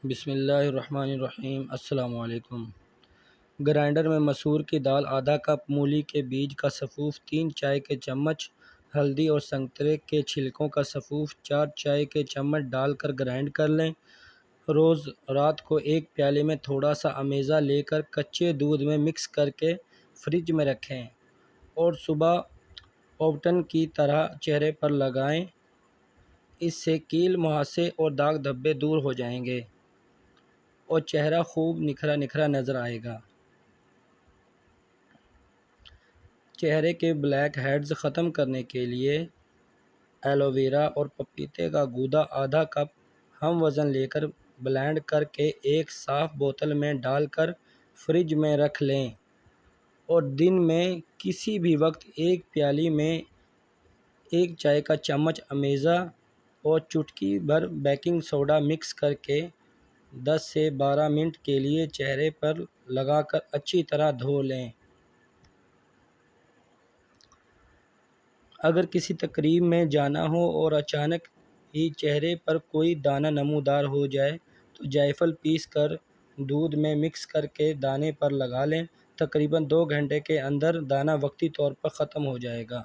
بسم اللہ الرحمن الرحیم۔ السلام علیکم۔ گرائنڈر میں مسور کی دال آدھا کپ، مولی کے بیج کا سفوف 3 چائے کے چمچ، ہلدی اور سنترے کے چھلکوں کا سفوف 4 چائے کے چمچ ڈال کر گرائنڈ کر لیں۔ روز رات کو ایک پیالے میں تھوڑا سا امیزہ لے کر کچے دودھ میں مکس کر کے فریج میں رکھیں اور صبح اوبٹن کی طرح چہرے پر لگائیں۔ اس سے کیل، مہاسے اور داغ دھبے دور ہو جائیں گے اور چہرہ خوب نکھرا نکھرا نظر آئے گا۔ چہرے کے بلیک ہیڈز ختم کرنے کے لیے ایلو ویرا اور پپیتے کا گودا آدھا کپ ہم وزن لے کر بلینڈ کر کے ایک صاف بوتل میں ڈال کر فریج میں رکھ لیں اور دن میں کسی بھی وقت ایک پیالی میں 1 چائے کا چمچ امیزہ اور چٹکی بھر بیکنگ سوڈا مکس کر کے 10 سے 12 منٹ کے لیے چہرے پر لگا کر اچھی طرح دھو لیں۔ اگر کسی تقریب میں جانا ہو اور اچانک ہی چہرے پر کوئی دانہ نمودار ہو جائے تو جائفل پیس کر دودھ میں مکس کر کے دانے پر لگا لیں۔ تقریباً 2 گھنٹے کے اندر دانہ وقتی طور پر ختم ہو جائے گا۔